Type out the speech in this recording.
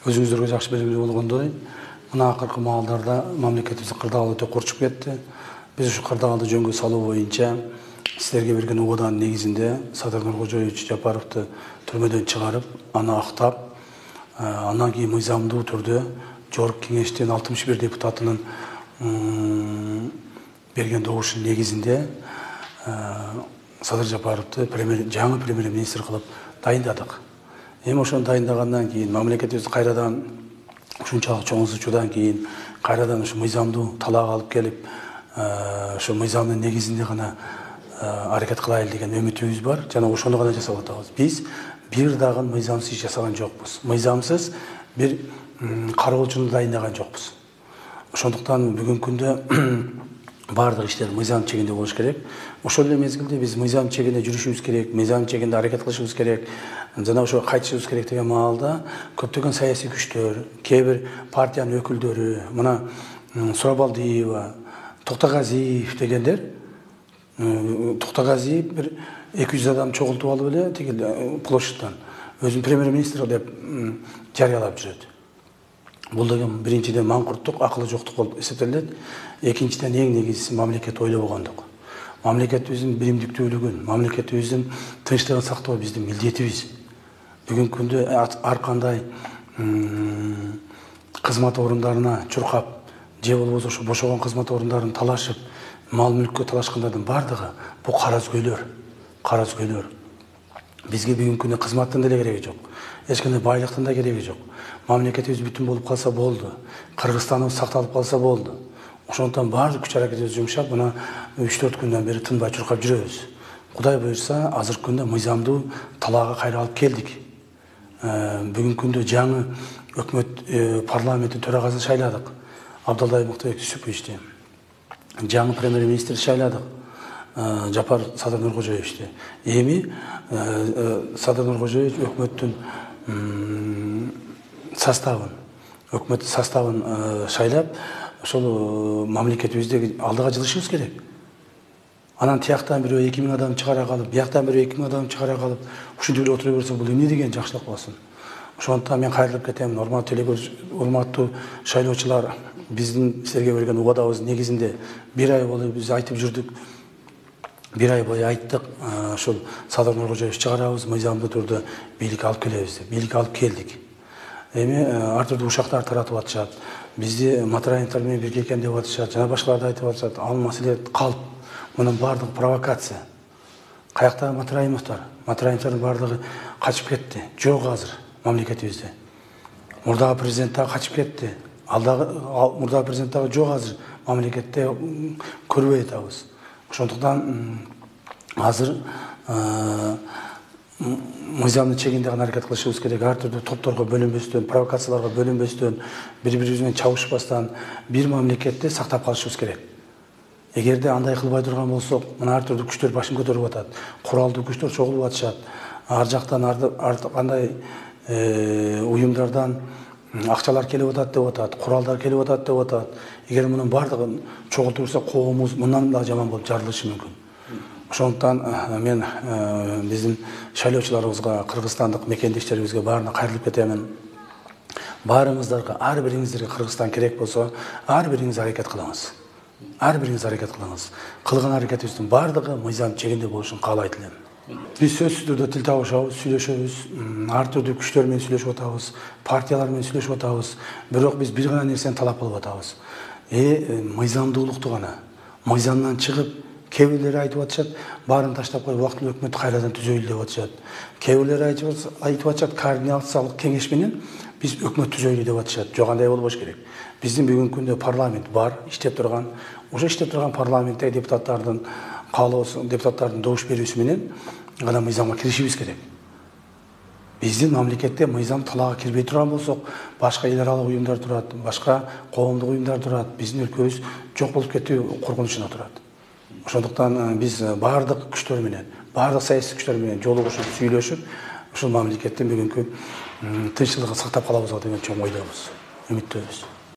Өзүңүздөргө жакшы белгилүү болгондой, мына акыркы маалдарда мамлекетибиз кырдаал өтө курчуп кетти. Биз ушу кырдаалды жөнгө салуу боюнча силерге берген убаданын негизинде Садыр Нуркожоевич Жапаровду түрмөдөн чыгарып, аны актап, андан кийин мыйзамдуу түрдө Жогорку Кеңештин 61 депутатынын берген добушунун негизинде Садыр Жапаровду жаңы премьер-министр кылып дайындадык. Эми ошону дайындагандан кийин мамлекетибиз кайрадан ушунчалык чоң ызычуудан кийин кайрадан ушу мыйзамдуу талаак алып келип, ошо мыйзамдын негизинде гана аракет кылайлы деген үмүтүбүз бар жана ошону гана жасап атабыз. Биз бир дагы мыйзамсыз иш жасаган жокпуз. Мыйзамсыз бир кароолчуну дайындаган жокпуз. Ошондуктан бүгүнкү күндө бардык иштер мыйзам чегинде болуш керек. Ошол эле мезгилде биз мыйзам чегинде жүрүшүбүз керек, мыйзам чегинде аракет кылышыбыз керек, жана ошо кайтышыбыз керек деген маалда көптөгөн саясий күчтөр, кээ бир партиянын өкүлдөрү, мына Сурабалдиева, Токтогазиев дегендер, Токтогазиев бир 200 адам чогултуп алып эле тигил площадьтан өзүн премьер-министр деп жарыялап жүрөт. Бул деген биринчиден маңкурттук, акылы жоктук болуп эсептелет. Экинчиден эң негизгиси мамлекет ойлобогондук. Мамлекетибиздин биримдиктүүлүгүн, мамлекетибиздин тынчтыгын сактоо биздин милдетибиз. Бүгүнкү күндө ар кандай кызмат орундарына чуркап, же болбосо ошо бошогон кызмат орундарын талашып, мал мүлккө талашкандардын бардыгы бул каразгөйлөр. Бизге бүгүнкү күндө кызматтын деле кереги жок. Эч кандай байлыктын да кереги жок. Мамлекетибиз бүтүн болуп калса болду. Кыргызстаныбыз сакталып калса болду. Ошондуктан баардык күч аракетибизди жумшап, мына 3-4 күндөн бери тынбай чуркап жүрөбүз. Кудай буйрса, азыркы күндө мыйзамдуу талаага кайра алып келдик. Бүгүнкү күндө жаңы өкмөт парламенттин төрагасын шайладык. Абдалдай Мыктыбек Түсүповичти. Жаңы премьер-министр шайладык. Садыр Нуркожоевичти. Эми Садыр Нуркожоевич өкмөттүн составын шайлап, ошол мамлекетибизди алдыга жылышыбыз керек. Анан тияктан бирөө 2000 адам чыгара калып, бияктан бирөө 2000 адам чыгара калып, ушинтип эле отура берсе, бул эмне деген жакшылык болсун. Ошондуктан мен кайрылып кетем, урматтуу шайлоочулар, биздин силерге берген убадабыздын негизинде бир ай болуп биз айтып жүрдүк. Бир ай бою айттык, ошол Садыр Нуркожоевич чыгарабыз, мыйзамдуу түрдө бийлик алып келебиз деп. Бийлик алып келдик. Эми ар түрдүү ушактар таратып атышат. Бизди Матраевдер менен бирге экен деп атышат, жана башкаларды айтып атышат. Ал маселе калп. Мунун бардыгы провокация. Каякта Матраевдер? Матраевдердин бардыгы качып кетти. Жок азыр мамлекетибизде. Мурдагы президент дагы качып кетти. Мурдагы президент дагы жок азыр мамлекетте, көрбөй атабыз. Ошондуктан азыр мыйзамдын чегинде гана аракет кылышыбыз керек. Ар түрдүү топторго бөлүнбөстөн, провокацияларга бөлүнбөстөн, бири-бирибиз менен чабышпастан бир мамлекетти сактап калышыбыз керек. Эгерде андай кылбай турган болсок, мына ар түрдүү күчтөр башын көтөрүп атат. Куралдуу күчтөр чогулуп атышат. Ар жактан кандай уюмдардан акчалар келип атат деп атат, куралдар келип атат деп атат. Эгер мунун бардыгын чогултуп турса, коомубуз мындан да жаман болуп жарылышы мүмкүн. Ошондуктан мен биздин шайлоочуларыбызга, кыргызстандык мекендештерибизге баарына кайрылып кетемин. Баарыңыздарга, ар бириңиздерге Кыргызстан керек болсо, ар бириңиз аракет кылыңыз. Ар бириңиз аракет кылыңыз. Кылган аракетибиздин бардыгы мыйзам чегинде болушун каалайт элем. Биз сөзсүз түрдө тил табышабыз, сүйлөшөбүз, ар түрдүү күчтөр менен сүйлөшүп атабыз, партиялар менен сүйлөшүп атабыз. Бирок биз бир гана нерсени талап кылып атабыз. Мыйзамдуулукту гана. Мыйзамдан чыгып, кээ бирлери айтып атышат, баарын таштап коюп, убактылуу өкмөт кайрадан түзөйлү деп атышат. Кээ бирлери айтып атышат, координациялык кеңеш менен биз өкмөт түзөйлү деп атышат. Жок, андай болбош керек. Биздин бүгүнкү күндө парламент бар, иштеп турган. Ошо иштеп турган парламентте депутаттардын каалоосу, депутаттардын добуш берүүсү менен гана мыйзамга киришибиз керек. Биздин мамлекетте мыйзам талаага кирбей турган болсок, башка эл аралык уюмдар турат, башка коомдук уюмдар турат. Биздин өлкөбүз жок болуп кетүү коркунучуна турат. Ошондуктан биз бардык күчтөр менен, бардык саясий күчтөр менен жолугушуп, сүйлөшүп, ушул мамлекеттин бүгүнкү тынччылыгын сактап калабызга деген чоң ойдобуз, үмүттөбүз.